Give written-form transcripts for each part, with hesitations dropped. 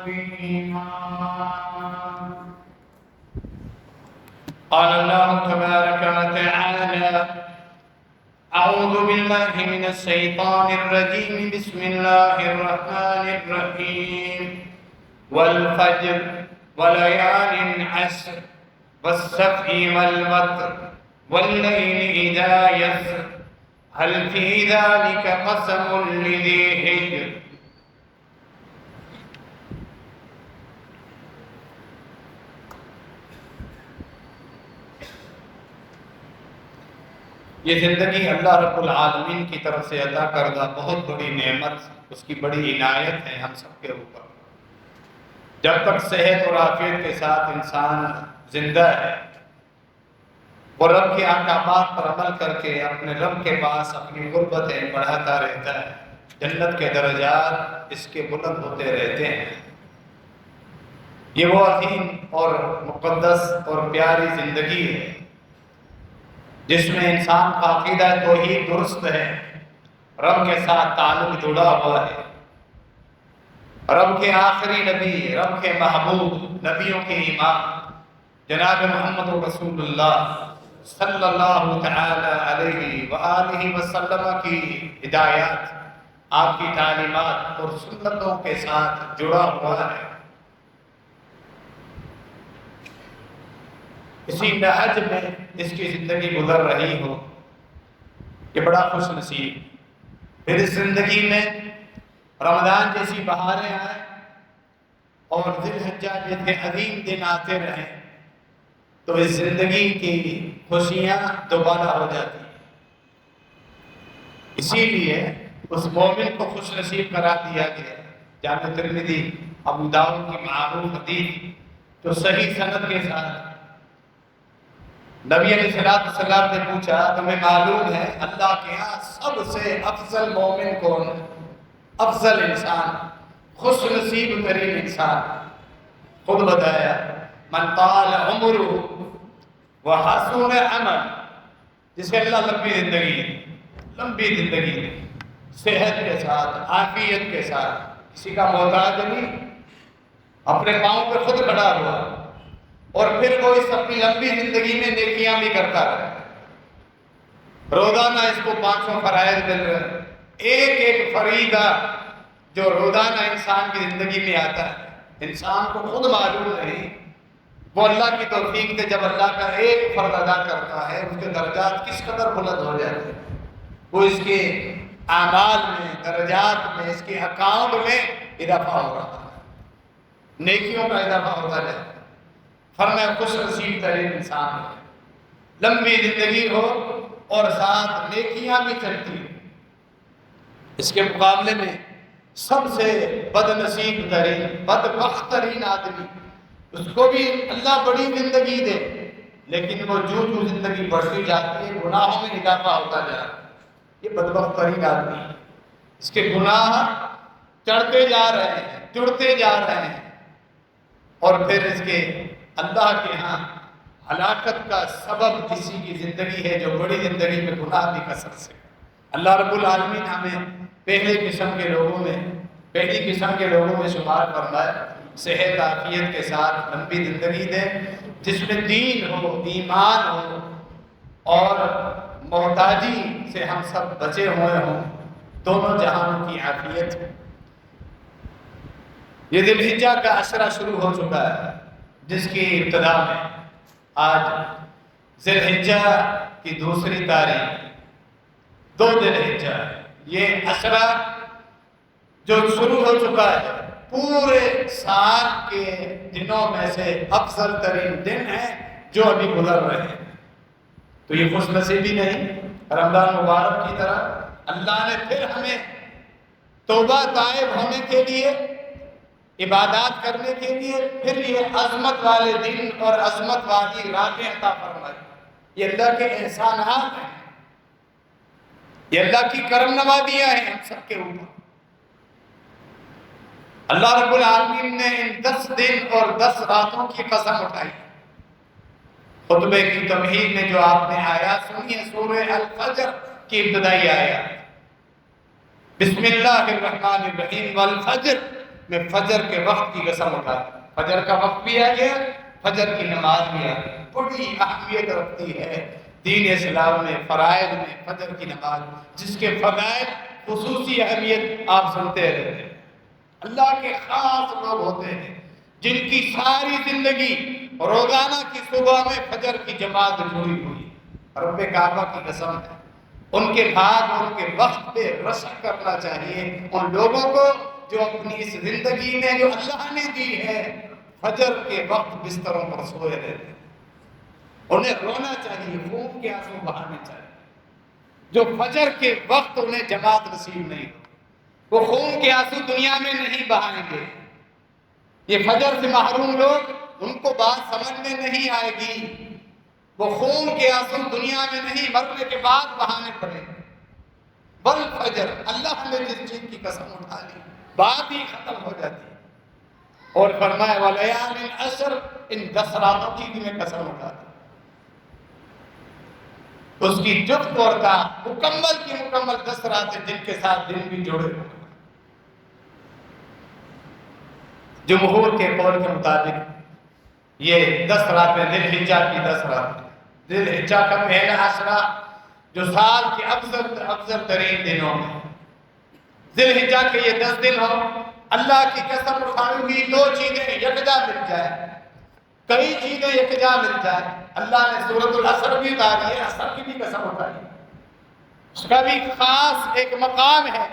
بالإيمان. قال الله تبارك وتعالى: أعوذ بالله من الشيطان الرجيم. بسم الله الرحمن الرحيم. والفجر وليال عشر والشفع والوتر والليل إذا يسر هل في ذلك قسم لذي حجر. یہ زندگی اللہ رب العالمین کی طرف سے عطا کردہ بہت بڑی نعمت، اس کی بڑی عنایت ہے ہم سب کے اوپر۔ جب تک صحت اور عافیت کے ساتھ انسان زندہ ہے، وہ رب کے احکامات پر عمل کر کے اپنے رب کے پاس اپنی غربتیں بڑھاتا رہتا ہے، جنت کے درجات اس کے بلند ہوتے رہتے ہیں۔ یہ وہ عظیم اور مقدس اور پیاری زندگی ہے جس میں انسان کا عقیدہ توحید درست ہے، رب کے ساتھ تعلق جڑا ہوا ہے، رب کے آخری نبی، رب کے محبوب، نبیوں کے امام جناب محمد رسول اللہ صلی اللہ تعالی علیہ وآلہ وسلم کی ہدایات، آپ کی تعلیمات اور سنتوں کے ساتھ جڑا ہوا ہے۔ اسی نہج میں اس کی زندگی گزر رہی ہو، یہ بڑا خوش نصیب۔ پھر اس زندگی میں رمضان جیسی بہاریں آئیں اور ذی الحجہ جیسے عظیم دن آتے رہیں تو اس زندگی کی خوشیاں دوبارہ ہو جاتی ہیں۔ اسی لیے اس مومن کو خوش نصیب قرار دیا گیا۔ جامع ترمذی ابو داؤد کی معروف حدیث جو صحیح سند کے ساتھ نبی علیہ السلام نے پوچھا، تمہیں معلوم ہے اللہ کے ہاں سب سے افضل مومن کون ہے؟ افضل انسان، خوش نصیب ترین انسان خود بتایا، من طال عمرہ وحسن عمل، جسے اللہ لمبی زندگی دے، صحت کے ساتھ، عافیت کے ساتھ، کسی کا محتاج نہیں، اپنے پاؤں پہ خود کھڑا ہوا، اور پھر وہ اس اپنی لمبی زندگی میں نیکیاں بھی کرتا رہا۔ روزانہ اس کو 500 فرائض مل رہے ہیں، ایک ایک فریضہ جو روزانہ انسان کی زندگی میں آتا ہے، انسان کو خود معلوم نہیں، وہ اللہ کی توفیق سے جب اللہ کا ایک فرض ادا کرتا ہے اس کے درجات کس قدر بلند ہو جاتے ہیں، وہ اس کے اعمال میں، درجات میں، اس کے اکاؤنٹ میں اضافہ ہو رہا ہے، نیکیوں کا اضافہ ہوتا جاتا ہے۔ فرمایا خوش نصیب ترین انسان ہو، لمبی زندگی ہو اور ساتھ نیکیاں بھی چلتی ہو۔ اس کے مقابلے میں سب سے بد نصیب ترین، بدبخت ترین آدمی، اس کو بھی اللہ بڑی زندگی دے لیکن وہ جو زندگی بڑھتی جاتی ہے گناہوں میں اضافہ ہوتا جا رہا ہے، یہ بدبخت ترین آدمی ہے۔ اس کے گناہ چڑھتے جا رہے ہیں، جڑتے جا رہے ہیں، اور پھر اس کے اللہ کے ہاں ہلاکت کا سبب کسی کی زندگی ہے جو بڑی زندگی میں گناہ بھی کثرت سے۔ اللہ رب العالمین ہمیں پہلی قسم کے لوگوں میں شمار فرمائے، صحت عافیت کے ساتھ لمبی زندگی دے جس میں دین ہو، ایمان ہو اور محتاجی سے ہم سب بچے ہوئے ہوں، دونوں جہانوں کی عافیت۔ یہ ذی الحجہ کا عشرہ شروع ہو چکا ہے جس کی ابتدا میں آج ذی الحجہ کی دوسری تاریخ 2 ذی الحجہ، یہ عشرہ جو شروع ہو چکا ہے پورے سال کے دنوں میں سے افضل ترین دن ہے جو ابھی گزر رہے ہیں۔ تو یہ خوش نصیبی نہیں، رمضان مبارک کی طرح اللہ نے پھر ہمیں توبہ طائب ہونے کے لیے، عبادات کرنے کے لیے پھر یہ عظمت والے دن اور عظمت والی راتیں عطا فرمائی۔ یہ اللہ کے احسانات ہیں، یہ اللہ کی کرم نوازیاں ہیں ہم سب کے اوپر۔ اللہ رب العالمین نے ان 10 دن اور 10 راتوں کی قسم اٹھائی۔ خطبے کی تمہید میں جو آپ نے آیات سنی ہے سورہ الفجر کی ابتدائی آیات، بسم اللہ الرحمن الرحیم والفجر میں فجر کے وقت کی قسم اٹھاتا ہوں۔ فجر کا وقت بھی آ گیا، فجر کی نماز بھی آ گئی، بڑی اہمیت رکھتی ہے دین اسلام میں، فرائض میں فجر کی نماز، جس کے فضائل خصوصی اہمیت آپ سنتے رہتے ہیں۔ اللہ کے خاص لوگ ہوتے ہیں جن کی ساری زندگی روزانہ کی صبح میں فجر کی جماعت جڑی ہوئی، رب کعبہ کی قسم ہے ان کے بعد ان کے وقت پہ رشک کرنا چاہیے ان لوگوں کو جو اپنی اس زندگی میں جو اللہ نے دی ہے فجر کے وقت بستروں پر سوئے رہتے ہیں۔ انہیں رونا چاہیے، خون کے آنسو بہانے چاہیے۔ جو فجر کے وقت انہیں جماعت نصیب نہیں ہو، وہ خون کے آنسو دنیا میں نہیں بہائیں گے۔ یہ فجر سے محروم لوگ، ان کو بات سمجھ میں نہیں آئے گی، وہ خون کے آنسو دنیا میں نہیں مرنے کے بعد بہانے پڑے۔ بل فجر، اللہ نے جس چیز کی قسم اٹھا لی بات ہی ختم ہو جاتی ہے۔ اور فرمایا وَلَيَالٍ عَشْرٍ، ان 10 راتوں کی بھی میں قسم اٹھاتا ہوں۔ اس کی جفت اور کا مکمل کی مکمل 10 راتیں جن کے ساتھ دن بھی جڑے ہوئے۔ جمہور کے قول کے مطابق یہ 10 راتیں ذی الحجہ کی 10 راتیں، ذی الحجہ کا پہلا عشرہ جو سال کے افضل ترین دنوں میں، ذی الحجہ کے یہ 10 دن ہوں، اللہ کی قسم اٹھائی ہوئی 2 چیزیں یکجا مل جائیں، کئی چیزیں یکجا مل جائیں۔ اللہ نے سورۃ العصر بھی اتاری ہے، عصر کی بھی قسم اٹھائی، اس کا بھی خاص ایک مقام ہے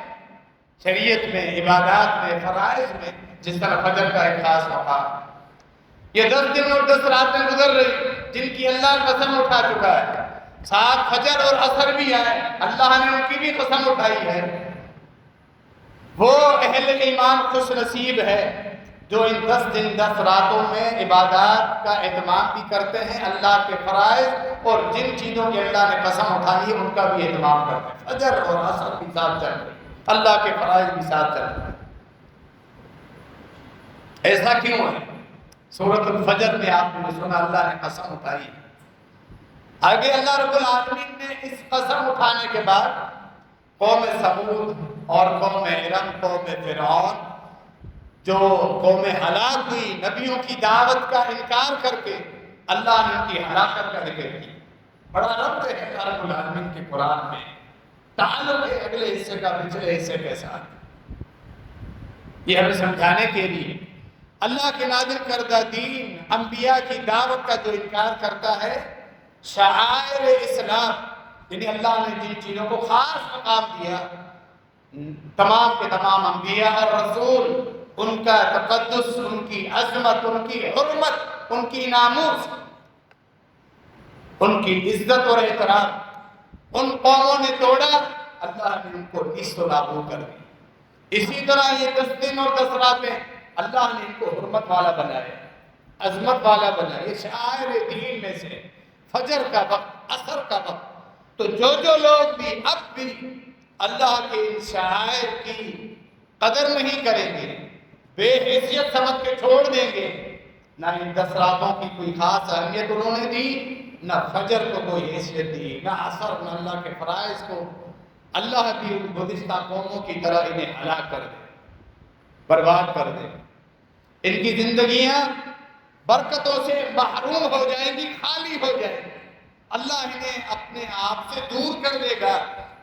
شریعت میں، عبادات میں، فرائض میں، جس طرح فجر کا ایک خاص مقام۔ یہ 10 دن اور 10 راتیں گزر رہی جن کی اللہ قسم اٹھا چکا ہے، ساتھ فجر اور عصر بھی آئے، اللہ نے ان کی بھی قسم اٹھائی ہے۔ وہ اہل ایمان خوش نصیب ہے جو ان 10 دن 10 راتوں میں عبادات کا اہتمام بھی کرتے ہیں، اللہ کے فرائض اور جن چیزوں کی اللہ نے قسم اٹھائی ہے ان کا بھی اہتمام کرتے ہیں۔ فجر اور عصر بھی ساتھ چل رہے ہیں، اللہ کے فرائض بھی ساتھ چل رہے ہیں۔ ایسا کیوں ہے؟ سورۃ الفجر میں آپ نے سنا اللہ نے قسم اٹھائی۔ آگے اللہ رب العالمین نے اس قسم اٹھانے کے بعد قوم ثمود اور قوم ارم، قوم فرعون جو قوم ہلاک ہوئی نبیوں کی دعوت کا انکار کر کے، اللہ نے ان کی ہلاکت کا ذکر کیا۔ بڑا ربط ہے اللہ رب العالمین کے قرآن میں، تعلق ہے اگلے حصے کا پچھلے حصے کے ساتھ۔ یہ ہمیں سمجھانے کے لیے اللہ کے نازل کردہ دین، انبیاء کی دعوت کا جو انکار کرتا ہے، شعائر اسلام یعنی اللہ نے جن چیزوں کو خاص مقام دیا، تمام کے تمام انبیاء اور رسول، ان کا تقدس، ان کی عظمت، ان کی حرمت، ان کی ناموس، ان کی عزت اور احترام ان قوموں نے توڑا، اللہ نے ان کو نیست و نابود کر دی۔ اسی طرح یہ 10 دن اور 10 راتیں اللہ نے ان کو حرمت والا بنایا، عظمت والا بنایا۔ یہ شعائر دین میں سے فجر کا وقت، عصر کا وقت، تو جو لوگ بھی اب بھی اللہ کے ان شعائر کی قدر نہیں کریں گے، بے حیثیت سمجھ کے چھوڑ دیں گے، نہ ان 10 راتوں کی کوئی خاص اہمیت انہوں نے دی، نہ فجر کو کوئی حیثیت دی، نہ عصر، نہ اللہ کے فرائض کو، اللہ بھی ان گزشتہ قوموں کی طرح انہیں ہلاک کر دے، برباد کر دے۔ ان کی زندگیاں برکتوں سے محروم ہو جائیں گی، خالی ہو جائیں گی، اللہ انہیں اپنے آپ سے دور کر دے گا،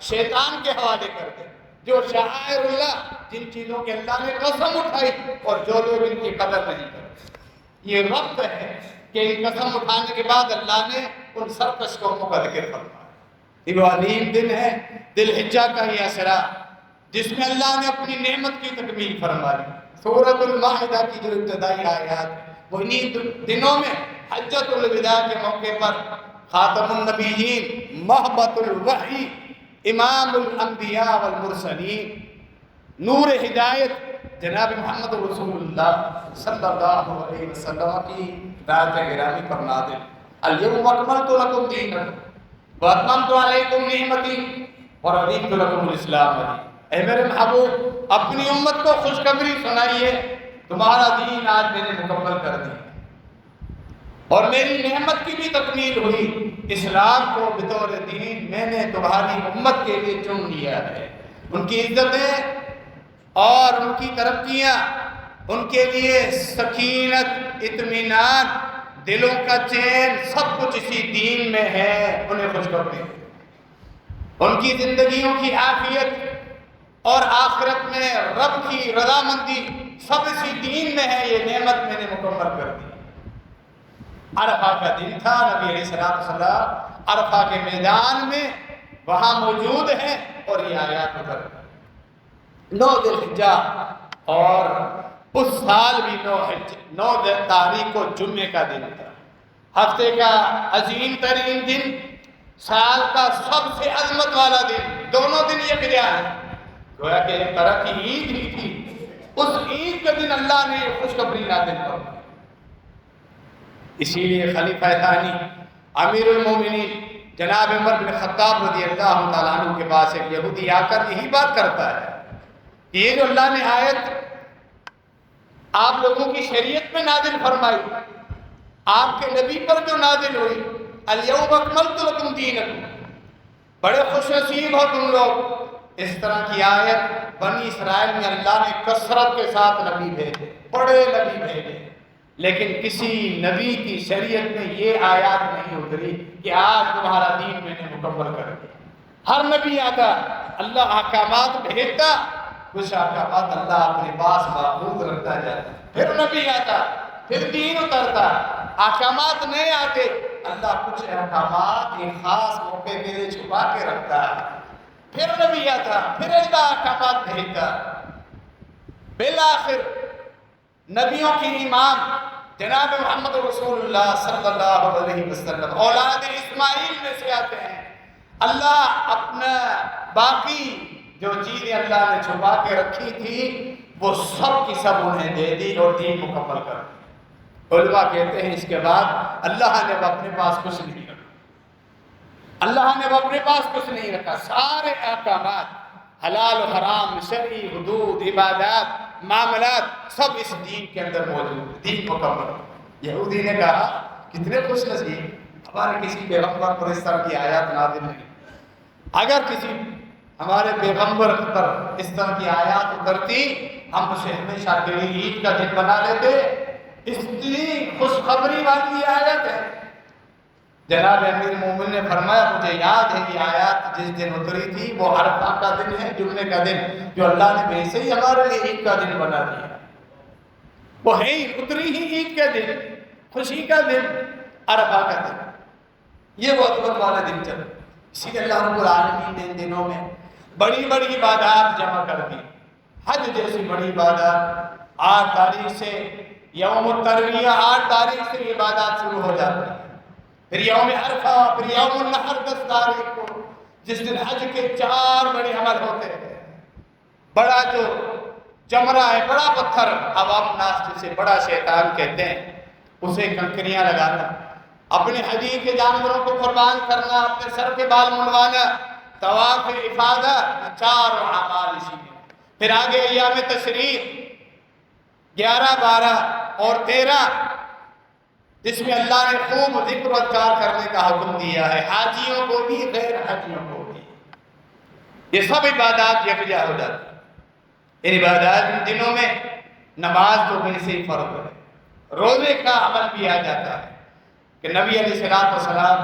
شیطان کے حوالے کر دے۔ جو شعائر اللہ، جن چیزوں کے اللہ نے قسم اٹھائی اور جو لوگ ان کی قدر نہیں کرتے، یہ ربط ہے کہ ان قسم اٹھانے کے بعد اللہ نے ان سرکش قوموں کا ذکر فرمایا۔ یہ وہ عظیم دن ہے، ذی الحجہ کا یہ عشرہ، جس میں اللہ نے اپنی نعمت کی تکمیل فرمائی۔ سورۃ المائدہ کی جو ابتدائی آیات ہیں وہ انہی دنوں میں حجۃ الوداع کے موقع پر خاتم النبیین، مہبط الوحی، امام الانبیاء والمرسلین، نور ہدایت جناب محمد رسول اللہ صلی اللہ علیہ وسلم کی رات گرامی پر نازل۔ الیوم اکملت لکم دینکم واتممت علیکم نعمتی ورضیت لکم الاسلام دین۔ اے میرے محبوب، اپنی امت کو خوشخبری سنائیے، تمہارا دین آج میں نے مکمل کر دیا اور میری نعمت کی بھی تکمیل ہوئی، اسلام کو بطور دین میں نے تمہاری امت کے لیے چن لیا ہے۔ ان کی عزتیں اور ان کی ترقیاں ان کے لیے سکینت، اطمینان، دلوں کا چین، سب کچھ اسی دین میں ہے، انہیں خوشخبری۔ ان کی زندگیوں کی عافیت اور آخرت میں رب کی رضامندی سب اسی دین میں ہے، یہ نعمت میں نے مکمل کر دی۔ عرفہ کا دن تھا، نبی علیہ السلام عرفہ کے میدان میں وہاں موجود ہیں اور یہ آیات اتر 9 ذی الحجہ، اور اس سال بھی 9 تاریخ کو جمعے کا دن تھا، ہفتے کا عظیم ترین دن، سال کا سب سے عظمت والا دن، دونوں دن یکجا ہیں، گویا کہ ایک طرح کی عید ہی تھی۔ اس عید کے دن اللہ نے خوشخبری نازل کی۔ اسی لیے خلیفہ ثانی امیر المومنین جناب عمر بن خطاب رضی اللہ تعالیٰ عنہ کے پاس ایک یہودی آ کر یہی بات کرتا ہے کہ یہ جو اللہ نے آیت آپ لوگوں کی شریعت میں نازل فرمائی، آپ کے نبی پر جو نازل ہوئی، الیوم اکملت لکم دینکم، بڑے خوش نصیب ہو تم لوگ، اس طرح کی آیت بنی اسرائیل میں اللہ نے کثرت کے ساتھ نبی بھیجے، بڑے نبی بھیجے، لیکن کسی نبی کی شریعت میں یہ آیات نہیں اتری کہ آج تمہارا دین میں نے مکمل کر دیا۔ ہر نبی آتا، اللہ احکامات بھیجتا، کچھ احکامات اللہ اپنے پاس محفوظ رکھتا جاتا، پھر نبی آتا، پھر دین اترتا، احکامات نئے آتے، اللہ کچھ احکامات ایک خاص موقع کے لیے چھپا کے رکھتا، پھر نبی آتا، پھر اللہ احکامات بھیجتا۔ بالآخر نبیوں کی امام جناب محمد رسول اللہ صلی اللہ علیہ وسلم اولاد اسماعیل میں سے آتے ہیں۔ اللہ اپنا باقی جو چیزیں اللہ نے چھپا کے رکھی تھی وہ سب کی سب انہیں دے دی اور دین مکمل کر دی۔ علماء کہتے ہیں اس کے بعد اللہ نے اپنے پاس کچھ نہیں رکھا، اللہ نے اپنے پاس کچھ نہیں رکھا، سارے احکامات حلال و حرام، شرعی، حدود، عبادات، معاملات سب اس دین کے اندر موجود ہے، دین مکمل۔ یہودی نے کہا کتنے خوش نصیب، ہمارے کسی پیغمبر پر اس طرح کی آیات نازل نہیں، اگر کسی ہمارے پیغمبر پر اس طرح کی آیات اترتی ہم اسے ہمیشہ کے لیے عید کا دن بنا لیتے، اتنی خوشخبری والی آیت ہے۔ جناب امیر مومن نے فرمایا مجھے یاد ہے یہ آیات جس دن اتری تھی وہ عرفہ کا دن ہے، جمعے کا دن، جو اللہ نے ویسے ہی ہمارے لیے عید کا دن بنا دیا، وہ ہے ہی اتری ہی عید کا دن، خوشی کا دن، عرفہ کا دن، یہ وہ عظمت والا دن چل۔ اسی لیے اللہ رب العالمین نے ان دنوں میں بڑی بڑی عبادات جمع کر دی، حج جیسی بڑی عبادات 8 تاریخ سے، یوم الترویہ 8 تاریخ سے یہ عبادات شروع ہو جاتی ہیں، پھر یوم عرفہ، پھر یوم النحر 10 تاریخ کو، جس دن حج کے 4 بڑے عمل ہوتے ہیں۔ بڑا جو جمرہ ہے، بڑا پتھر عوام ناس جسے بڑا شیطان کہتے ہیں، اسے کنکریاں لگانا، اپنے حجی کے جانوروں کو قربان کرنا، اپنے سر کے بال منڈوانا، طواف افاضہ، 4 اعمال اسی میں۔ پھر آگے ایام تشریق 11، 12 اور 13، جس میں اللہ نے خوب ذکر و اذکار کرنے کا حکم دیا ہے، حاجیوں کو بھی غیر حاجیوں کو بھی، یہ سب عبادات یکجا ہو جاتی ہیں۔ ان عبادات ان دنوں میں نماز تو ویسے ہی فرض ہے، روزے کا عمل بھی آ جاتا ہے کہ نبی علیہ السلام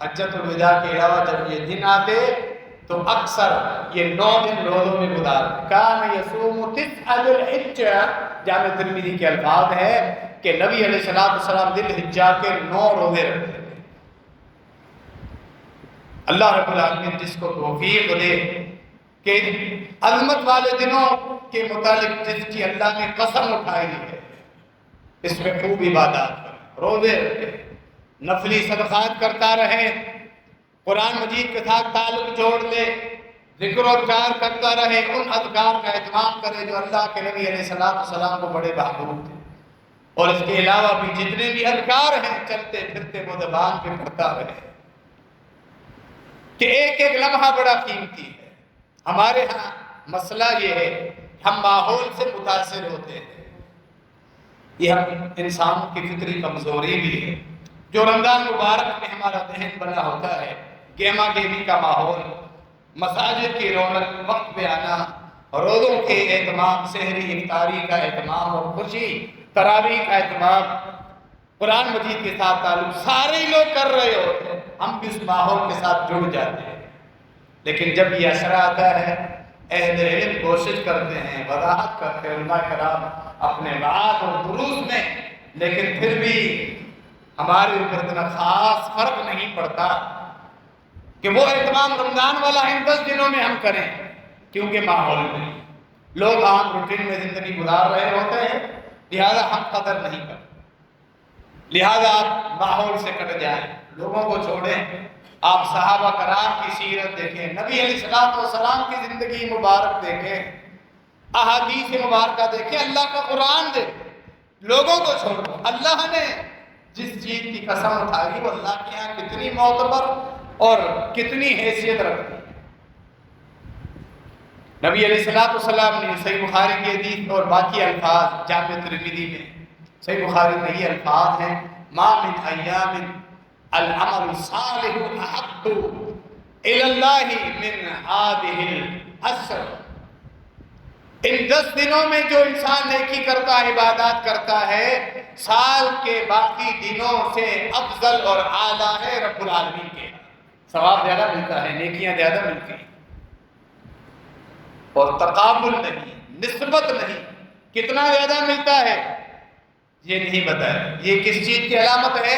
حجۃ الوداع کے علاوہ جب یہ دن آتے تو اکثر یہ 9 دن روزوں میں گزارتے۔ کان یصوم 9 ذی الحجہ، جامع ترمذی کے الفاظ ہے کہ نبی علیہ السلام ذی الحجہ کے 9 روزے رکھتے تھے۔ اللہ رب العالمین جس کو توفیق دے کہ عظمت والے دنوں کے متعلق جس کی اللہ نے قسم اٹھائی ہے، اس میں خوب عبادات کریں، روزے رکھیں، نفلی صدقات کرتا رہے، قرآن مجید کے ساتھ تعلق جوڑ لے، ذکر و اذکار کرتا رہے، ان اذکار کا اہتمام کرے جو اللہ کے نبی علیہ السلام کو بڑے محبوب تھے، اور اس کے علاوہ بھی جتنے بھی اذکار ہیں چلتے پھرتے وہ زبان پہ پڑھتا رہے، کہ ایک ایک لمحہ بڑا قیمتی ہے۔ ہمارے ہاں مسئلہ یہ ہے ہم ماحول سے متاثر ہوتے ہیں، یہ ہم انسانوں کی فطری کمزوری بھی ہے۔ جو رمضان مبارک میں ہمارا ذہن بنا ہوتا ہے، گیما گیمی کا ماحول، مساجد کی رونق، وقت پہ آنا، روزوں کے اہتمام، سحری افطاری کا اہتمام اور خوشی تراویح کا اہتمام، قرآن مجید کے ساتھ تعلق سارے ہی لوگ کر رہے ہوتے ہیں، ہم بھی اس ماحول کے ساتھ جڑ جاتے ہیں۔ لیکن جب یہ اثر آتا ہے، اہل علم کوشش کرتے ہیں، وضاحت کرتے ہیں علماء کرام اپنے وعظ اور دروس میں، لیکن پھر بھی ہمارے اوپر اتنا خاص فرق نہیں پڑتا کہ وہ اہتمام رمضان والا ان 10 دنوں میں ہم کریں، کیونکہ ماحول میں لوگ عام روٹین میں زندگی گزار رہے ہوتے ہیں، لہذا ہم قدر نہیں کرتے، لہذا آپ ماحول سے کٹ جائیں، لوگوں کو چھوڑیں۔ آپ صحابہ کرام کی سیرت دیکھیں، نبی علیہ السلام کی زندگی مبارک دیکھیں، احادیث مبارکہ دیکھیں، اللہ کا قرآن دیکھیں، لوگوں کو چھوڑو۔ اللہ نے جس چیز کی قسم اٹھائی وہ اللہ کے یہاں کتنی معتبر اور کتنی حیثیت رکھتی ہے۔ نبی علیہ السلام نے صحیح بخاری کی حدیث اور باقی الفاظ جامع ترمذی میں، صحیح بخاری میں یہ الفاظ ہیں، ما من ایام العمل الصالح احب الی اللہ من هذه العشر۔ ان 10 دنوں میں جو انسان نیکی کرتا ہے، عبادات کرتا ہے، سال کے باقی دنوں سے افضل اور اعلیٰ ہے رب العالمین کے، ثواب زیادہ ملتا ہے، نیکیاں زیادہ ملتی ہیں، اور تقابل نہیں، نسبت نہیں، کتنا زیادہ ملتا ہے یہ نہیں بتایا۔ یہ کس چیز کی علامت ہے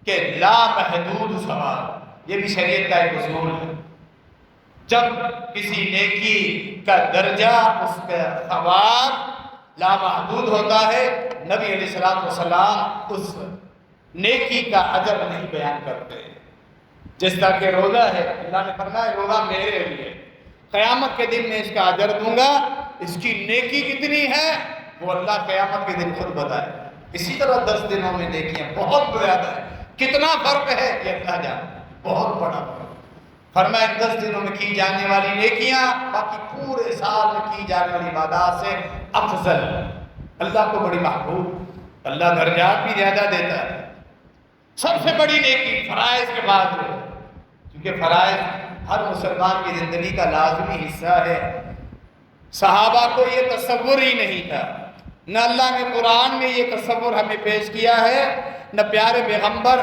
کہ لا محدود ثواب، یہ بھی شریعت کا ایک اصول ہے۔ جب کسی نیکی کا درجہ، اس کا ثواب لامحدود ہوتا ہے، نبی علیہ السلام اس نیکی کا اجر نہیں بیان کرتے۔ جس طرح کہ روزہ ہے، اللہ نے فرمایا روزہ میرے لیے، قیامت کے دن میں اس کا اجر دوں گا، اس کی نیکی کتنی ہے وہ اللہ قیامت کے دن خود بتائے۔ اسی طرح 10 دنوں میں نیکیاں بہت زیادہ ہے، کتنا فرق ہے یہ اللہ جانتا ہے، بہت بڑا فرق۔ فرمایا 10 دنوں میں کی جانے والی نیکیاں باقی پورے سال میں کی جانے والی عبادات سے افضل، اللہ کو بڑی محبوب، اللہ درجات بھی زیادہ دیتا ہے۔ سب سے بڑی نیکی فرائض کے بعد ہے، کیونکہ فرائض ہر مسلمان کی زندگی کا لازمی حصہ ہے۔ صحابہ کو یہ تصور ہی نہیں تھا، نہ اللہ نے قرآن میں یہ تصور ہمیں پیش کیا ہے، نہ پیارے پیغمبر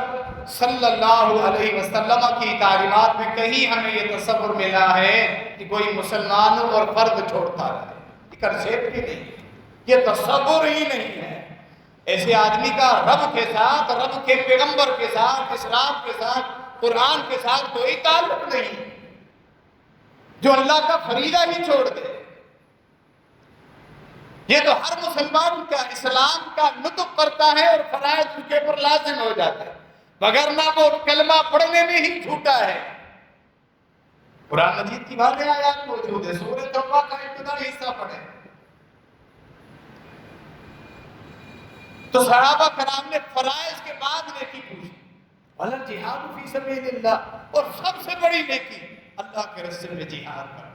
صلی اللہ علیہ وسلم کی تعلیمات میں کہیں ہمیں یہ تصور ملا ہے کہ کوئی مسلمانوں اور فرد چھوڑتا رہے، یہ کنسیپٹ ہی نہیں، یہ تصور ہی نہیں ہے۔ ایسے آدمی کا رب کے ساتھ، رب کے پیغمبر کے ساتھ، اسلام کے ساتھ، قرآن کے ساتھ کوئی تعلق نہیں، جو اللہ کا فریضہ ہی چھوڑ دے۔ یہ تو ہر مسلمان کا اسلام کا نطق کرتا ہے اور فرائض ان کے اوپر لازم ہو جاتا ہے، وگرنہ وہ کلمہ پڑھنے میں ہی جھوٹا ہے۔ قرآن مجید کی واضح آیات موجود ہے، سورہ توبہ کا ابتدائی حصہ پڑھیں تو صحابہ کرام نے فرائض کے بعد نیکی پوچھی، وَلَا جِہَادُ فِي سَبِيلِ اللَّهِ، اور سب سے بڑی نیکی اللہ کے راستے میں جہاد کرنا،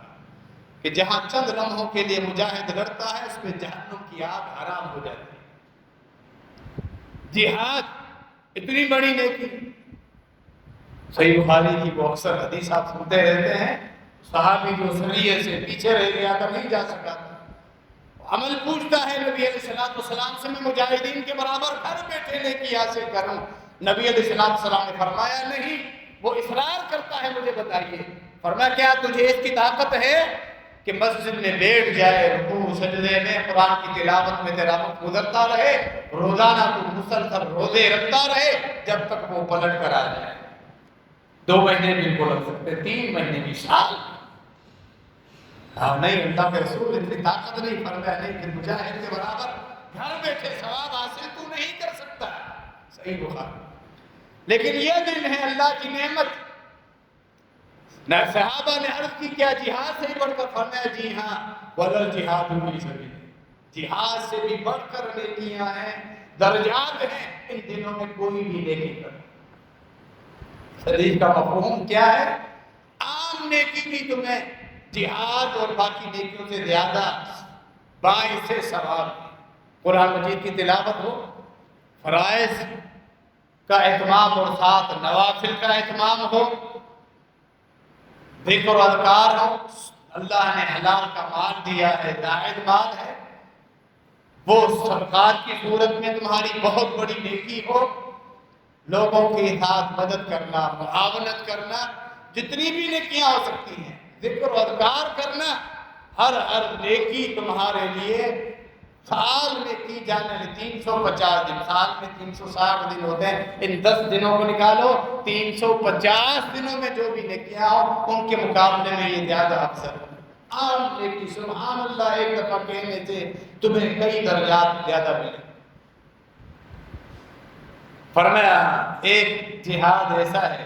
کہ جہاں چند لمحوں کے لیے مجاہد لڑتا ہے اس میں جہنم کی آگ حرام ہو جاتی ہے۔ جہاد اتنی بڑی نیکی، صحیح بخاری کی وہ اکثر حدیث آپ سنتے رہتے ہیں، صحابی جو سریے سے پیچھے رہ گیا تھا، نہیں جا سکا تھا، عمل پوچھتا ہے نبی علیہ السلام سے، میں مجاہدین کے برابر گھر بیٹھے نیکی حاصل کروں، نبی علیہ السلام نے فرمایا نہیں، وہ اصرار کرتا ہے مجھے بتائیے، فرمایا کیا تجھے اس کی طاقت ہے کہ مسجد میں بیٹھ جائے، رکوع سجدے میں قرآن کی تلاوت میں تیرا وقت گزرتا رہے، روزانہ تو مسلسل روزے رکھتا رہے جب تک وہ پلٹ کر آ جائے، 2 مہینے بھی ان کو لگ سکتے، 3 مہینے بھی، سال۔ ہاں نہیں، اللہ کے رسول اتنی طاقت نہیں، فرمایا نہیں کہ مجاہد کے برابر گھر بیٹھے ثواب حاصل تو نہیں کر سکتا، صحیح بخاری۔ لیکن یہ دن ہے اللہ کی نعمت۔ نہ صحابہ نے عرض کی کیا جہاد سے ہی بڑھ کر، فرمایا جی ہاں، وَلَا الْجِهَادُ فِي سَبِيلِ اللَّهِ، جہاد سے بھی بڑھ کر نیکیاں ہیں، درجات ہیں، ان دنوں میں کوئی بھی نیکی کرے۔ حدیث کا مفہوم کیا ہے؟ عام نیکی بھی تمہیں جہاد اور باقی نیکیوں سے زیادہ باعث ثواب، قرآن مجید کی تلاوت ہو، فرائض کا اہتمام اور ساتھ نوافل کا اہتمام ہو، ذکر و اذکار ہو، اللہ نے حلال کا مال دیا ہے، زائد مال ہے، وہ صدقات کی صورت میں تمہاری بہت بڑی نیکی ہو، لوگوں کے ساتھ مدد کرنا، معاونت کرنا، جتنی بھی نیکیاں ہو سکتی ہیں، ذکر و اذکار کرنا، ہر نیکی تمہارے لیے سال میں کی جانے والی 350 دن، سال میں 360 دن ہوتے ہیں، ان 10 دنوں کو نکالو، 350 دنوں میں جو بھی نیکیاں ہو ان کے مقابلے میں یہ زیادہ افضل ہے۔ عام نیکی سبحان اللہ ایک دفعہ کہنے سے تمہیں کئی درجات زیادہ ملے۔ فرمایا ایک جہاد ایسا ہے،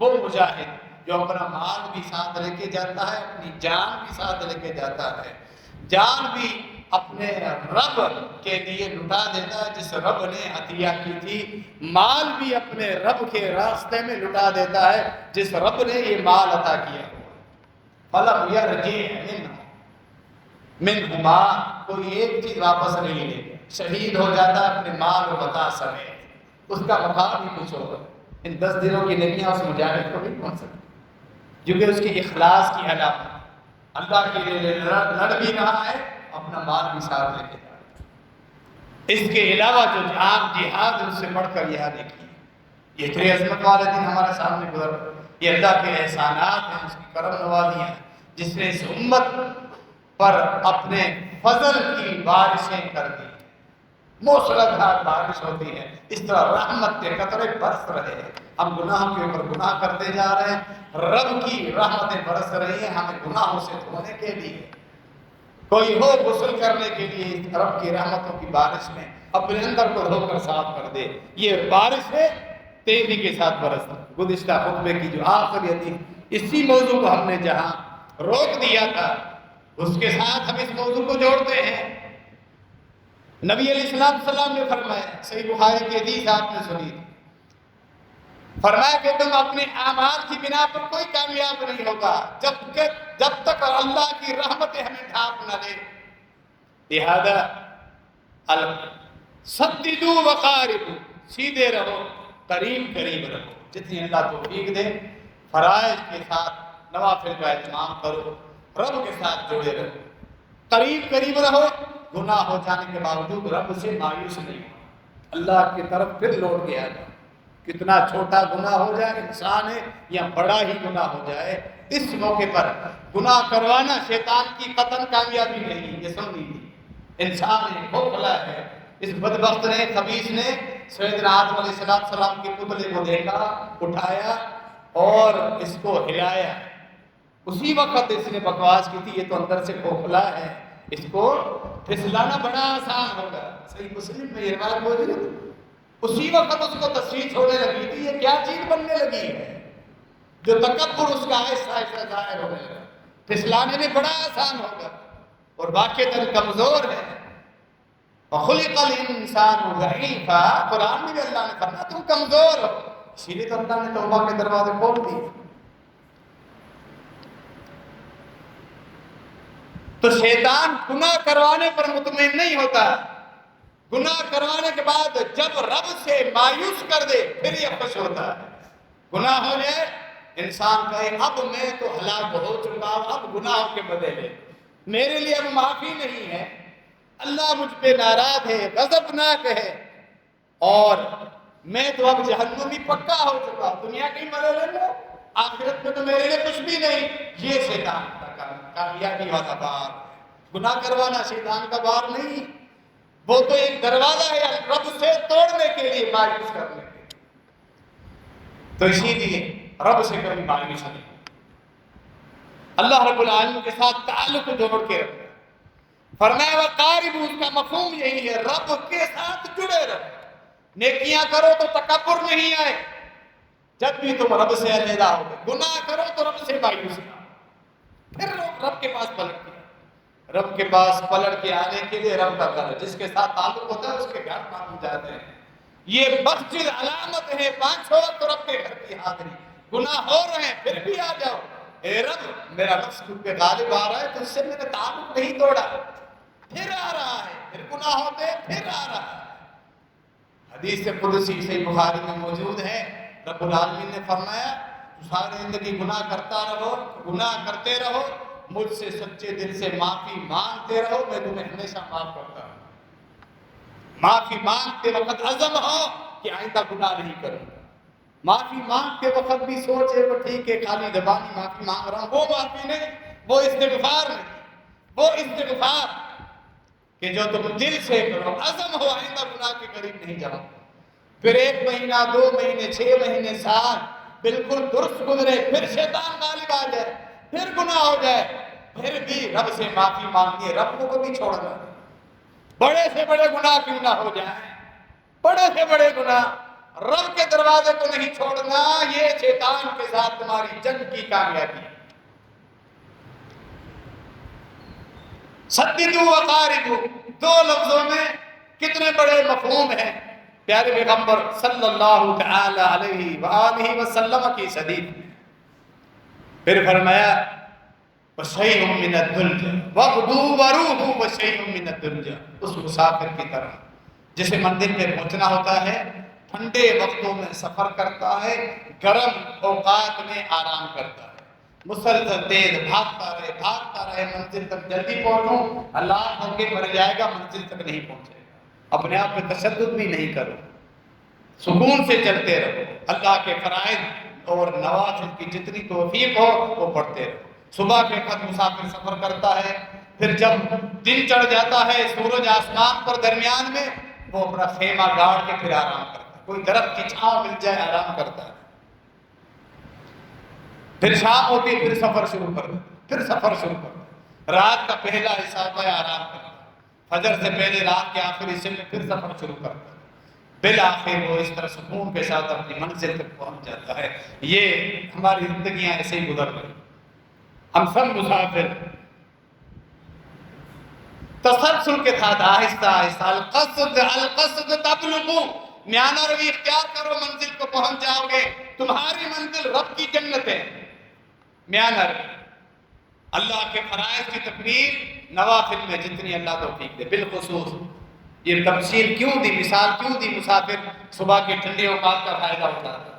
وہ مجاہد جو اپنا مال بھی ساتھ لے کے جاتا ہے، اپنی جان بھی ساتھ لے کے جاتا ہے، جان بھی اپنے رب کے لیے لٹا دیتا ہے جس رب نے عطیہ کی تھی، مال بھی اپنے رب کے راستے میں لٹا دیتا ہے جس رب نے یہ مال عطا کیا۔ فَلَمْ يَرْجِعْ مِنْهُمَا، کوئی ایک چیز واپس نہیں لے، شہید ہو جاتا ہے اپنے مال و متاع سمیت، اس کا مقام ہی کچھ ہوگا۔ ان 10 دنوں کی نیکیاں اس مجاہد کو نہیں پہنچ سکتی، کیونکہ اس کی اخلاص کی علامت اللہ کے لیے لڑ بھی رہا ہے، اپنا مال بھی ساتھ لے کے جا رہا ہے۔ اس کے علاوہ جو عام جہاد اس سے بڑھ کر یہ دیکھیے، یہ اتنے عظمت والے دن ہمارے سامنے گزر رہے ہیں، یہ اللہ کے احسانات ہیں، اس کی کرم نوازیاں ہیں، جس نے اس امت پر اپنے فضل کی بارشیں کر دی، موسلادھار بارش ہوتی ہے، اس طرح رحمت کے قطرے برس رہے ہیں، ہم گناہ کے اوپر گناہ کرتے جا رہے ہیں، رب کی رحمتیں برس رہی ہیں ہمیں گناہوں سے دھونے کے لیے، کوئی ہو غسل کرنے کے لیے رب کی رحمتوں کی بارش میں اپنے اندر کو دھو کر صاف کر دے، یہ بارش ہے تیزی کے ساتھ برس۔ گزشتہ خطبے کی جو آخری حدیث، اسی موضوع کو ہم نے جہاں روک دیا تھا اس کے ساتھ ہم اس موضوع کو جوڑتے ہیں۔ نبی علیہ السلام نے فرمایا، صحیح بخاری کی حدیث آپ نے سنی تھی، فرمایا کہ تم اپنے اعمال کی بنا پر کوئی کامیاب نہیں ہوگا جب تک اللہ کی رحمت ہمیں ڈھانپ نہ لے، لہذا سددوا وقاربوا، سیدھے رہو، قریب رہو، جتنی اللہ توفیق دے، فرائض کے ساتھ نوافل کا اہتمام کرو، رب کے ساتھ جڑے رہو، قریب رہو، گناہ ہو جانے کے باوجود رب سے مایوس نہیں ہو، اللہ کی طرف پھر لوٹ کے آ جاؤ، کتنا چھوٹا گناہ ہو جائے انسان ہے یا بڑا ہی گناہ ہو جائے، اس موقع پر گناہ کروانا شیطان کی قطعاً کامیابی نہیں، یہ سن لیجیے، انسان ہے، کھوکھلا ہے، اس بدبخت نے، خبیث نے سیدنا آدم علیہ السلام کے پتلے کو دیکھا، اٹھایا اور اس کو ہلایا، اسی وقت اس نے بکواس کی تھی یہ تو اندر سے کھوکھلا ہے، اس کو پھسلانا بڑا آسان ہوگا، صحیح مسلم میں یہ بات موجود ہے، اسی وقت اس کو تشویش ہونے لگی تھی یہ کیا چیز بننے لگی ہے، جو تکبر اس کا آہستہ ظاہر ہونے لگا، پھسلانے میں بڑا آسان ہوگا، اور واقعتاً کمزور ہے، وَخُلِقَ الْإِنسَانُ ضَعِيفًا، قرآن میں بھی اللہ نے فرمایا تم کمزور ہو، اسی لیے تو اللہ نے توبہ کے دروازے کھول دیے۔ تو شیطان گناہ کروانے پر مطمئن نہیں ہوتا، گناہ کروانے کے بعد جب رب سے مایوس کر دے پھر یہ خوش ہوتا ہے، گناہ ہو جائے انسان کہے اب میں تو ہلاک ہو چکا ہوں، اب گناہوں کے بدلے میرے لیے اب معافی نہیں ہے، اللہ مجھ پہ ناراض ہے، غضبناک ہے، اور میں تو اب جہنمی پکا ہو چکا ہوں، دنیا کی مزے لے لو، آخرت میں تو میرے لیے کچھ بھی نہیں، یہ شیطان کا کامیابی والا بار، گناہ کروانا شیطان کا بار نہیں، وہ تو ایک دروازہ ہے رب سے توڑنے کے لیے، مایوس کرنے کے لیے، تو اسی لیے رب سے کبھی مایوس نہیں، اللہ رب العالمین کے ساتھ تعلق جوڑ کے رکھنا، فرمایا وقاربوا، اس کا مفہوم یہی ہے رب کے ساتھ جڑے رہو، نیکیاں کرو تو تکبر نہیں آئے، جب بھی تم رب سے علیحدہ ہو گئے، گناہ کرو تو رب سے مایوس نہ، پھر رب کے پاس پلٹ کے، رب کے پاس پلٹ کے آنے کے لیے رب کا گھر، جس کے ساتھ تعلق ہوتا ہے اس کے گھر مان جاتے ہیں، یہ مسجد علامت ہے، 5 وقت رب کے گھر کی حاضری، گناہ ہو رہے ہیں پھر بھی آ جاؤ، اے رب میرا نفس مجھ پہ غالب آ رہا ہے تو اس سے میں نے تعلق نہیں توڑا، پھر آ رہا ہے، پھر گناہ ہوتے پھر آ رہا ہے۔ حدیث قدسی صحیح بخاری میں موجود ہے، رب العالمین نے فرمایا ساری زندگی گناہ کرتا رہو، گناہ کرتے رہو، مجھ سے سچے دل سے معافی مانگتے رہو، میں تمہیں ہمیشہ معاف کرتا ہوں۔ معافی مانگتے وقت عزم ہو کہ آئندہ گناہ نہیں کروں گا۔ معافی مانگتے وقت بھی سوچے وہ ٹھیک ہے خالی زبانی معافی مانگ رہا ہوں، وہ معافی نہیں، وہ استغفار نہیں، وہ استغفار کہ جو تم دل سے کرو، عزم ہو آئندہ گناہ کے قریب نہیں جاؤ۔ پھر 1 مہینہ 2 مہینے 6 مہینے سال بالکل درست گزرے، پھر شیطان غالب آ جائے، پھر گناہ ہو جائے، پھر بھی رب سے معافی مانگیے، رب کو کبھی چھوڑنا نہیں۔ بڑے سے بڑے گناہ کیوں نہ ہو جائیں، بڑے سے بڑے گناہ، رب کے دروازے کو نہیں چھوڑنا، یہ شیطان کے ساتھ تمہاری جنگ کی کامیابی ہے۔ سددوا وقاربوا، 2 لفظوں میں کتنے بڑے مفہوم ہیں۔ پیارے پیغمبر صلی اللہ تعالی علیہ وآلہ وسلم کی حدیث، پھر فرمایا وَشَيْءٌ مِّنَ الدُّلْجَ وَغْدُوا وَرُوحُوا وَشَيْءٌ مِّنَ الدُّلْجَ، اس مسافر کی طرح جسے مندر پہ پہنچنا ہوتا ہے، ٹھنڈے وقتوں میں سفر کرتا ہے، گرم اوقات میں آرام کرتا ہے، مسلسل تیز بھاگتا رہے منزل تک جلدی پہنچوں، اللہ ہو کے مر جائے گا، منزل تک نہیں پہنچے گا۔ اپنے آپ پہ تشدد بھی نہیں کرو، سکون سے چلتے رہو، اللہ کے فرائض اور نوافل کی جتنی توفیق ہو وہ پڑھتے رہو۔ صبح کے وقت مسافر سفر کرتا ہے، پھر جب دن چڑھ جاتا ہے، سورج آسمان پر درمیان میں، وہ اپنا خیمہ گاڑ کے پھر آرام کرتا ہے، کوئی درخت کی چھاؤں مل جائے آرام کرتا ہے۔ پھر شام ہوتی ہے، پھر سفر شروع کر دیتا ہے، پھر سفر شروع کر دیتا ہے۔ رات کا پہلا حصہ ہوتا ہے آرام کرتا ہے، فجر سے پہلے رات کے آخری حصے میں پھر سفر شروع کرتا ہے، بالآخر وہ اس طرح سکون کے ساتھ اپنی منزل تک پہنچ جاتا ہے۔ یہ ہماری زندگیاں ایسے ہی گزر رہی، ہم سب مسافر تسلسل کے ساتھ آہستہ آہستہ القصد تبلغ، میانہ روی اختیار کرو، منزل کو پہنچ جاؤ گے۔ تمہاری منزل رب کی جنت ہے، میانہ روی، اللہ کے فرائض کی تکمیل، نوافل میں جتنی اللہ توفیق دے۔ بالخصوص یہ تفصیل کیوں دی، مثال کیوں دی، مسافر صبح کے ٹھنڈے اوقات کا فائدہ اٹھاتا ہے،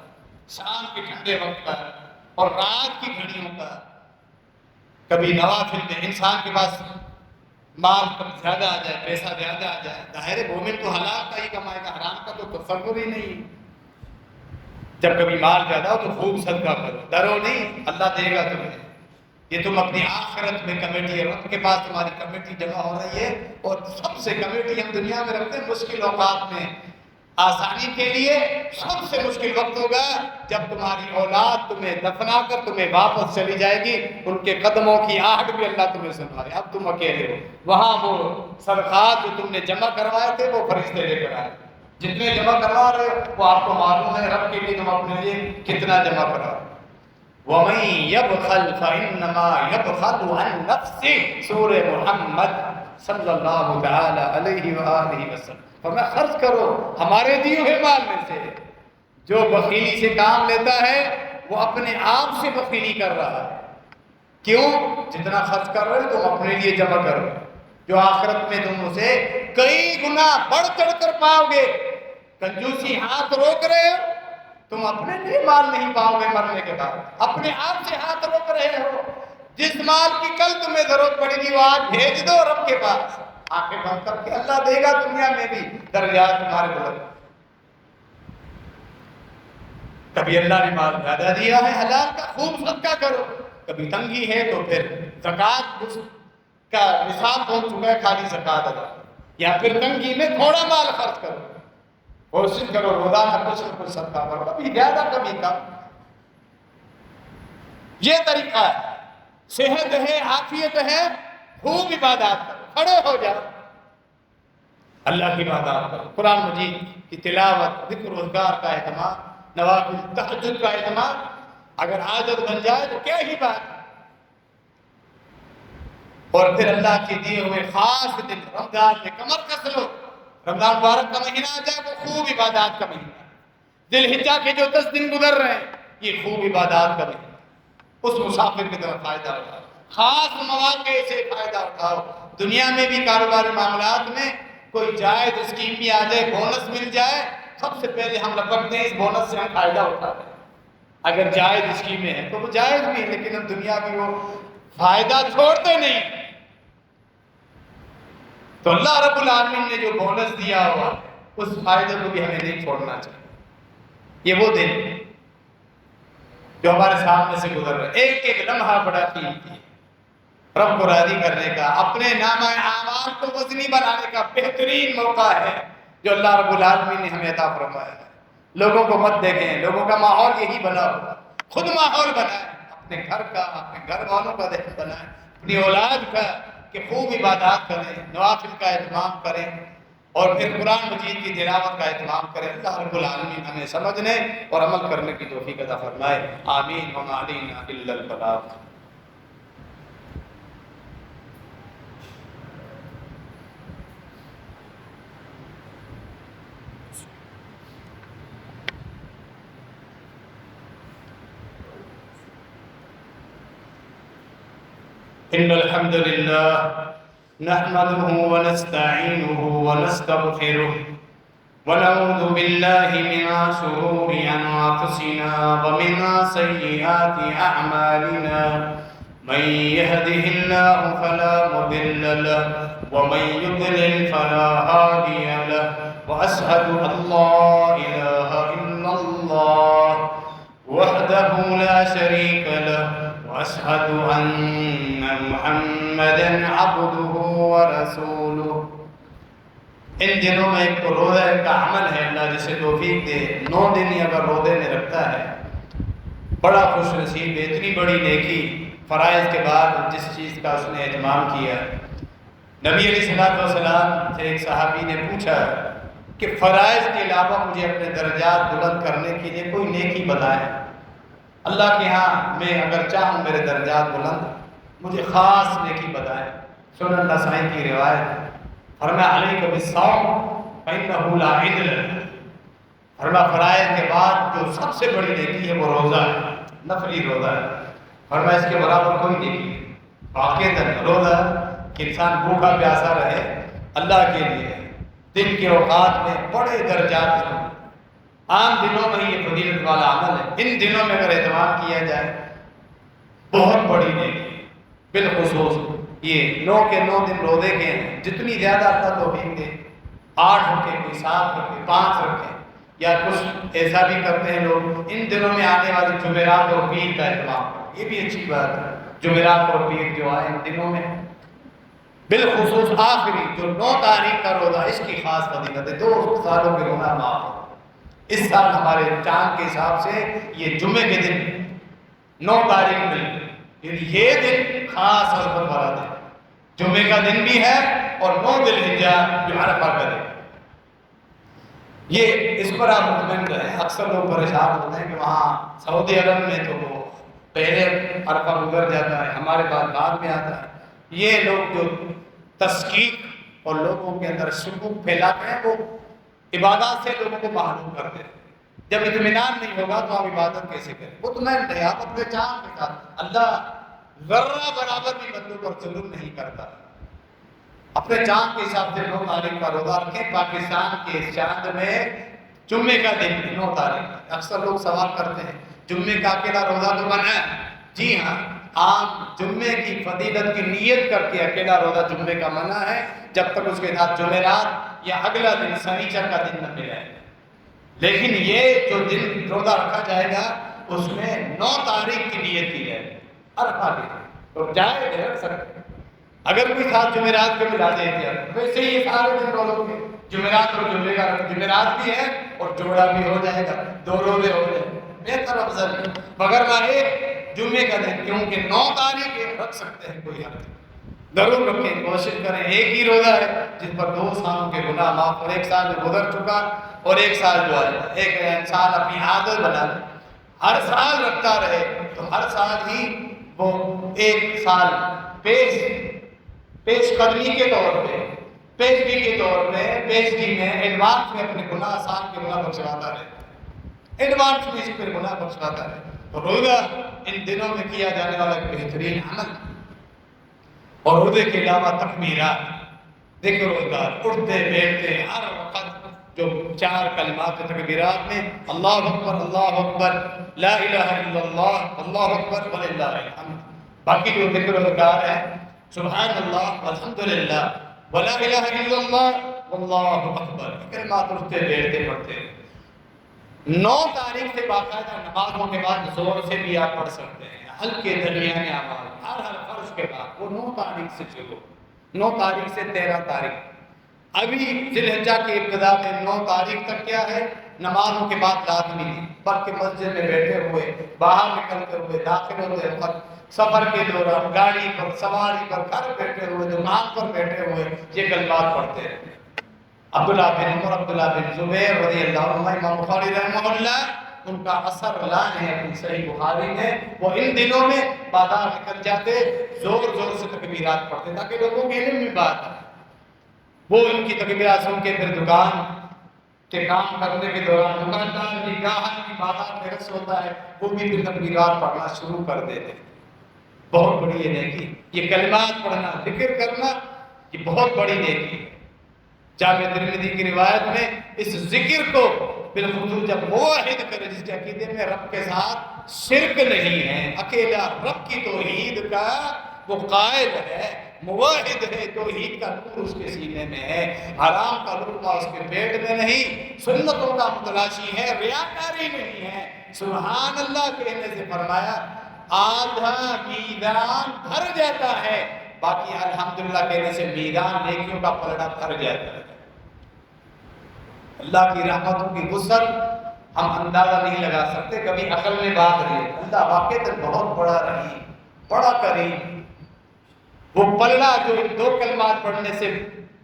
شام کے ٹھنڈے وقت کا اور رات کی گھڑیوں کا۔ کبھی نوافل میں انسان کے پاس مال کم زیادہ آ جائے، پیسہ زیادہ آ جائے، ظاہر مومن تو حلال کا ہی کمائے گا، حرام کا تو تصور ہی نہیں۔ جب کبھی مال زیادہ ہو تو خوب صدقہ کرو، ڈرو نہیں، اللہ دے گا تمہیں۔ یہ تم اپنی آخرت میں کمیٹی ہے، رب کے پاس تمہاری کمیٹی جمع ہو رہی ہے، اور سب سے کمیٹی ہم دنیا میں رکھتے ہیں مشکل اوقات میں آسانی کے لیے۔ سب سے مشکل وقت ہوگا جب تمہاری اولاد تمہیں دفنا کر تمہیں واپس چلی جائے گی، ان کے قدموں کی آہٹ بھی اللہ تمہیں سنوائے، اب تم اکیلے ہو۔ وہاں وہ صدقات جو تم نے جمع کروائے تھے وہ فرشتے لے کر آئے، جتنے جمع کروا رہے ہو وہ آپ کو معلوم ہے رب کے لیے تم اپنے لیے کتنا جمع کرا رہے ہو۔ وَمَن يَبْخَلْ فَإِنَّمَا يَبْخَلُ عَن نَفْسِهِ، سورہ محمد صلی اللہ تعالی علیہ وآلہ وسلم۔ فرمایا خرچ کرو ہمارے دیے ہوئے مال میں سے۔ جو بخیلی سے کام لیتا ہے وہ اپنے آپ سے بخیلی کر رہا ہے۔ کیوں؟ جتنا خرچ کر رہے ہو تم اپنے لیے جمع کرو، جو آخرت میں تم اسے کئی گنا بڑھ چڑھ کر پاؤ گے۔ کنجوسی ہاتھ روک رہے ہو، تم اپنے لیے مال نہیں پاؤ گے مرنے کے بعد، اپنے آپ سے ہاتھ روک رہے ہو۔ جس مال کی کل تمہیں ضرورت پڑے گی وہ آج بھیج دو رب کے پاس، آنکھیں بند کر کے اللہ دے گا دنیا میں بھی درجات تمہارے بلند۔ کبھی اللہ نے مال زیادہ دیا ہے حلال کا، خوب صدقہ کرو، کبھی تنگی ہے تو پھر زکوٰۃ کا نصاب پہنچ چکا ہے، خالی زکوٰۃ ادا، یا پھر تنگی میں تھوڑا مال خرچ کرو، کوشش کرو روزانہ کچھ نہ کچھ صدقہ کرو، کبھی زیادہ کبھی کم۔ یہ طریقہ ہے، صحت ہے، عافیت ہے، خوب عبادات کرو، کھڑے ہو جاؤ، اللہ کی عبادات کرو، قرآن مجید کی تلاوت، ذکر و اذکار کا اہتمام، نوافل تہجد کا اہتمام، اگر عادت بن جائے تو کیا ہی بات ہے۔ اور پھر اللہ کے دیے ہوئے خاص دن رمضان میں کمر کس لو، رمضان مبارک کا مہینہ آ جائے وہ خوب عبادات کا مہینہ ہے۔ ذی الحجہ کے جو 10 دن گزر رہے ہیں یہ خوب عبادات کا مہینہ، اس مسافر کی طرف فائدہ اٹھاؤ، خاص مواقع سے فائدہ اٹھاؤ۔ دنیا میں بھی کاروباری معاملات میں کوئی جائز اسکیم بھی آ جائے، بونس مل جائے، سب سے پہلے ہم لپکتے ہیں اس بونس سے، ہم فائدہ اٹھاتے ہیں۔ اگر جائز اسکیمیں ہیں تو وہ جائز بھی ہیں، لیکن اب دنیا کی وہ فائدہ چھوڑتے نہیں. تو اللہ رب العالمین نے جو بونس دیا ہوا اس فائدے کو بھی ہمیں نہیں چھوڑنا چاہیے. یہ وہ دن جو ہمارے سامنے سے گزر رہا ہے، ایک ایک لمحہ بڑا قیمتی ہے. رب کو راضی کرنے کا، اپنے نامہ اعمال کو وزنی بنانے کا بہترین موقع ہے جو اللہ رب العالمین نے ہمیں عطا فرمایا ہے. لوگوں کو مت دیکھیں، لوگوں کا ماحول یہی بنا ہوا، خود ماحول بنائیں، اپنے گھر کا، اپنے گھر والوں کا ذہن بنائیں، اپنی اولاد کا، کہ خوب عبادات کریں، نوافل کا اہتمام کریں، اور پھر قرآن مجید کی تلاوت کا اہتمام کریں. اللہ رب العالمین ہمیں سمجھنے اور عمل کرنے کی توفیق عطا فرمائے. آمین. وما علینا الا البلاغ. ان الحمد لله نحمده ونستعينه ونستغفره ونعوذ بالله من شرور انفسنا ومن سيئات اعمالنا. من يهده الله فلا مضل له ومن يضلل فلا هادي له. واشهد ان لا اله الا الله وحده لا شريك له واشهد ان محمدا عبده ورسوله. ان دنوں میں ایک تو روزہ کا عمل ہے، اللہ جسے توفیق دے 9 دن ہی اگر روزے میں رکھتا ہے بڑا خوش نصیب ہے. اتنی بڑی نیکی فرائض کے بعد جس چیز کا اس نے اہتمام کیا. نبی علیہ السلام سے ایک صحابی نے پوچھا کہ فرائض کے علاوہ مجھے اپنے درجات بلند کرنے کے لیے کوئی نیکی بتائیں. اللہ کے ہاں میں اگر چاہوں میرے درجات بلند، مجھے خاص نیکی بتائیں. سنن نسائی کی روایت. فرمایا علیک بالصوم فإنہ لا عدل لہ. فرمایا فرائض کے بعد جو سب سے بڑی نیکی ہے وہ روزہ ہے، نفلی روزہ ہے. فرمایا اس کے برابر کوئی نیکی نہیں. واقعتاً روزہ کہ انسان بھوکا پیاسا رہے اللہ کے لیے دن کے اوقات میں بڑے درجات ہیں. عام دنوں میں یہ فضیلت والا عمل ہے، ان دنوں میں اگر اہتمام کیا جائے بہت بڑی نیکی. بالخصوص یہ 9 کے 9 دن روزے کے ہیں، جتنی زیادہ اللہ توفیق دے، 8 رکھے، کوئی 7 رکھے، 5 رکھے، یا کچھ ایسا بھی کرتے ہیں لوگ ان دنوں میں آنے والی جمعرات اور پیر کا اہتمام کریں. یہ بھی اچھی بات ہے، جمعرات اور پیر جو آئے ان دنوں میں، بالخصوص آخری جو 9 تاریخ کا روزہ، اس کی خاص فضیلت ہے. 2 سالوں کے گناہ معاف ہو. اس سال ہمارے چاند کے حساب سے یہ جمعے کے دن 9 تاریخ میں، یہ دن خاص عظمت والا دن، جمعے کا دن بھی ہے اور 9 ذی الحجہ جو عرفہ کا دن. یہ اس پر آپ مطمئن رہیں. اکثر لوگ پریشان ہوتے ہیں کہ وہاں سعودی عرب میں تو وہ پہلے عرفہ گزر جاتا ہے، ہمارے پاس بعد میں آتا ہے. یہ لوگ جو تشکیک اور لوگوں کے اندر شکوک پھیلاتے ہیں وہ عبادات سے لوگوں کو محروم کرتے ہیں. جب اطمینان نہیں ہوگا تو ہم عبادت کیسے کریں؟ مطمئن رہے آپ اپنے چاند کے ساتھ. اللہ ذرہ برابر بھی بندوں پر ظلم نہیں کرتا. اپنے چاند کے حساب سے 9 تاریخ کا روزہ رکھیں. پاکستان کے چاند میں جمعے کا دن 9 تاریخ. اکثر لوگ سوال کرتے ہیں جمعے کا اکیلا روزہ تو منع ہے. جی ہاں، آپ جمعے کی فضیلت کی نیت کر کے اکیلا روزہ جمعے کا منع ہے جب تک اس کے ساتھ جمعرات یا اگلا دن سنیچر کا دن نہ ملے. لیکن یہ جو دن روزہ رکھا جائے گا اس میں 9 تاریخ کی نیت کی جائے گی، عرفہ کی تو جائے رکھ سکتے. اگر کوئی ساتھ جمعرات کو ملا دے دیا ویسے ہی یہ سارے دن روزوں کے جمعرات اور جمعے کا جمعرات بھی ہے اور جوڑا بھی ہو جائے گا، 2 روزے ہو جائے گا. بہتر افضل مگر ماہے جمعے کا دن کیونکہ 9 تاریخ رکھ سکتے ہیں، کوئی حرج ضرور رکھیں. کوشش کریں. ایک ہی روزہ ہے جس پر 2 سالوں کے گناہ معاف، اور 1 سال جو گزر چکا اور 1 سال جو آئے. ایک انسان اپنی عادت بنا لے، ہر سال رکھتا رہے تو ہر سال ہی وہ 1 سال پیش قدمی کے طور پہ، پیشگی کے طور پہ، پیشگی میں ایڈوانس میں اپنے گناہ سال کے گناہ بخشواتا رہے، ایڈوانس میں اس پر گناہ بخشواتا رہے. تو روزہ ان دنوں میں کیا جانے والا ایک بہترین عمل. اور روزے کے علاوہ تکبیرات، ذکر و اذکار، اٹھتے بیٹھتے ہر وقت جو 4 کلمات تکبیرات میں اللہ اکبر لا الہ الا اللہ، اللہ اکبر وللہ الحمد، باقی جو ذکر و اذکار ہے سبحان اللہ الحمدللہ ولا الہ الا اللہ واللہ اکبر، کلمات اٹھتے بیٹھتے پڑھتے ہیں۔ 9 تاریخ سے باقاعدہ نمازوں کے بعد زور سے بھی آپ پڑھ سکتے ہیں، ہلکے درمیانے آواز ہر فرض کے بعد، وہ 9 تاریخ سے شروع، 9 تاریخ سے 13 تاریخ۔ ابھی ذی الحجہ کی ابتدا میں 9 تاریخ تک کیا ہے، نمازوں کے بعد لازمی ہے، بلکہ مسجد میں بیٹھے ہوئے، باہر نکلتے ہوئے، داخل ہوتے وقت، سفر کے دوران، گاڑی پر، سواری پر، گھر بیٹھے ہوئے، دکان پر بیٹھے ہوئے یہ کلمات پڑھتے رہتے ہیں۔ عبداللہ بن عمر، عبداللہ بن زبیر رضی اللہ عنہ، امام بخاری رحمہ اللہ، ان کا اثر لائے ہیں اپنی صحیح بخاری میں، وہ ان دنوں میں بازار نکل جاتے، زور زور سے تکبیرات پڑھتے تاکہ لوگوں کے علم میں بات آئے۔ وہ ان کی تکبیرات سن کے پھر دکان کے کام کرنے کے دوران دکاندار کی گاہک کی بازار میں رس ہوتا ہے، وہ بھی پھر تکبیرات پڑھنا شروع کر دیتے۔ بہت بڑی یہ نیکی، یہ کلمات پڑھنا، ذکر کرنا، یہ بہت بڑی نیکی ہے۔ جامع ترمذی کی روایت میں اس ذکر کو بالخصوص جب موحد کرے، جس کے عقیدے میں رب کے ساتھ شرک نہیں ہے، اکیلا رب کی توحید کا وہ قائل ہے، موحد ہے، توحید کا نور اس کے سینے میں ہے، حرام کا لقمہ اس کے پیٹ میں نہیں، سنتوں کا متلاشی ہے، ریاکاری نہیں ہے۔ سبحان اللہ کہنے سے فرمایا آدھا میدان بھر جاتا ہے، باقی الحمدللہ کہنے سے میدان نیکیوں کا پلڑا بھر جاتا ہے۔ اللہ کی رحمتوں کی وسعت ہم اندازہ نہیں لگا سکتے، کبھی عقل میں بات رہی، اللہ واقعی بہت بڑا رحیم، بڑا کریم۔ وہ پلڑا جو ان 2 کلمات پڑھنے سے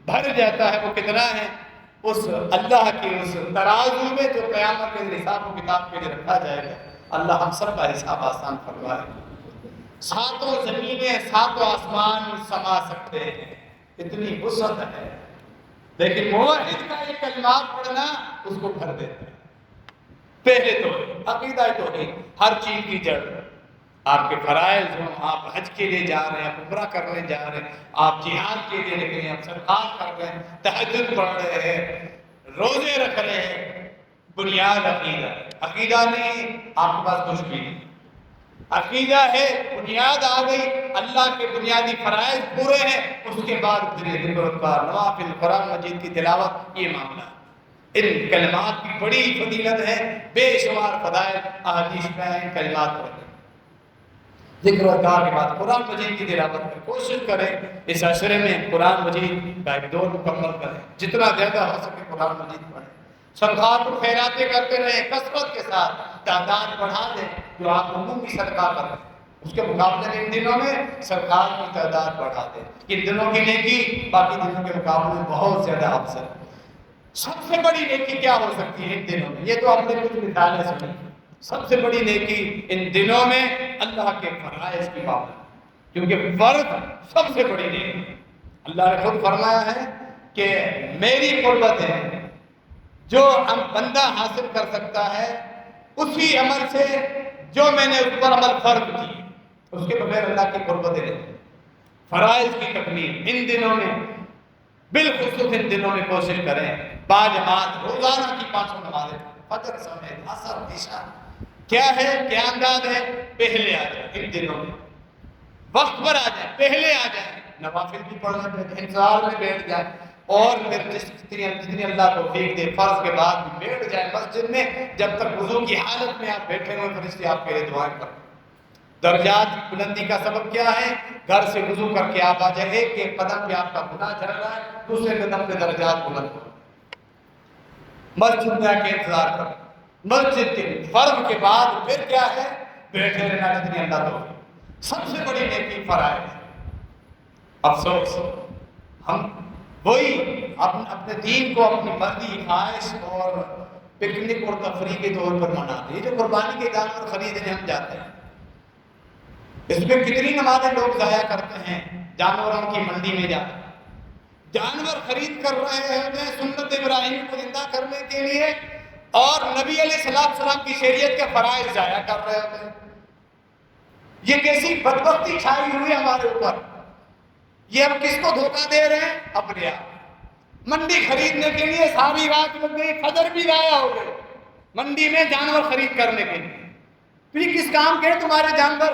بھر جاتا ہے وہ کتنا ہے، اس اللہ کی اس ترازو میں جو قیامت کے حساب و کتاب کے لیے رکھا جائے گا، اللہ ہم سب کا حساب آسان فرمائے۔ 7 زمینیں 7 آسمان سما سکتے ہیں، اتنی وسعت ہے، لیکن موحد کا یہ کلمات پڑھنا اس کو بھر دیتا ہے۔ پہلے تو عقیدہ توحید ہر چیز کی جڑ، آپ کے فرائض ہوں، آپ حج کے لیے جا رہے ہیں، آپ عمرہ کرنے جا رہے ہیں، آپ جہاد کے لیے نکلے ہیں، آپ صدقات کر رہے ہیں، تہجد پڑھ رہے ہیں، روزے رکھ رہے ہیں، بنیاد عقیدہ۔ عقیدہ نہیں آپ کے پاس کچھ بھی نہیں، عقیدہ ہے، بنیاد آ گئی، اللہ کے بنیادی فرائض پورے ہیں، اس کے بعد پھر ذکر و اذکار، نوافل، قرآن مجید کی تلاوت، یہ معاملہ۔ ان کلمات کی بڑی فضیلت ہے، بے شمار فضائل احادیث میں ان کلمات پر۔ ذکر و اذکار کے بعد قرآن مجید کی تلاوت کریں، کوشش کریں اس عشرے میں قرآن مجید کا ایک دور مکمل کریں، جتنا زیادہ ہو سکے قرآن مجید پڑھیں، صدقات و خیراتیں کرتے رہیں، کثرت کے ساتھ تعداد بڑھا دیں، جو آپ عمومی صدقہ کریں اس کے مقابلے میں ان دنوں میں صدقات کی تعداد بڑھا دیں۔ ان دنوں کی نیکی باقی دنوں کے مقابلے میں بہت زیادہ افضل ہے۔ سب سے بڑی نیکی کیا ہو سکتی ہے ان دنوں میں؟ یہ تو ہم نے کچھ مثالیں سنی۔ سب سے بڑی نیکی ان دنوں میں اللہ کے فرائض کی پابندی، کیونکہ فرض سب سے بڑی نیکی۔ اللہ نے خود فرمایا ہے کہ میری قربت ہے، جو بندہ حاصل کر سکتا ہے اسی عمل سے جو میں نے اس پر عمل فرض کی، اس کے بغیر اللہ کی قربت نہیں۔ فرائض کی تکمیل ان دنوں میں، بالخصوص ان دنوں میں کوشش کریں، باجماعت روزانہ کی 5 نمازیں، فجر سمیت، عصر، عشاء۔ کیا ہے، کیا انداز ہے؟ پہلے آ جائیں ان دنوں میں، وقت پر آ جائیں، پہلے آ جائیں، نوافل بھی پڑھنا چاہیے، انتظار میں بیٹھ جائیں، اور پھر جتنی اللہ توفیق دے فرض کے بعد بھی بیٹھ جائیں مسجد میں، جب تک وضو کی حالت میں آپ بیٹھے ہوئے فرشتے آپ کے لیے دعائیں کریں۔ درجات کی بلندی کا سبب کیا ہے؟ گھر سے وضو کر کے آپ آ جائیں، ایک قدم پہ آپ کا گناہ جھڑ رہا ہے، دوسرے قدم پہ درجات بلند ہو۔ مسجد میں آ کے انتظار کریں، مسجد کے فرض کے بعد پھر کیا ہے؟ بیٹھے رہنا، جتنی اللہ توفیق۔ سب سے بڑی نیکی فرائض۔ افسوس ہم وہی اپنے دین کو اپنی مرضی، خواہش اور پکنک اور تفریح کے طور پر مناتے ہیں۔ جو قربانی کے جانور خریدنے ہم جاتے ہیں، اس میں کتنی نمازیں لوگ ضائع کرتے ہیں، جانوروں کی منڈی میں جاتے ہیں، جانور خرید کر رہے ہیں سنت ابراہیم کو زندہ کرنے کے لیے، اور نبی علیہ السلام کی شریعت کے فرائض ضائع کر رہے ہوتے ہیں۔ یہ کیسی بدبختی چھائی ہوئی ہمارے اوپر، یہ ہم کس کو دھوکہ دے رہے ہیں؟ اپنے آپ۔ منڈی خریدنے کے لیے ساری رات لگ گئی، فجر بھی ضائع ہو گئے منڈی میں جانور خرید کرنے کے لیے۔ تو یہ کس کام کے ہیں تمہارے جانور؟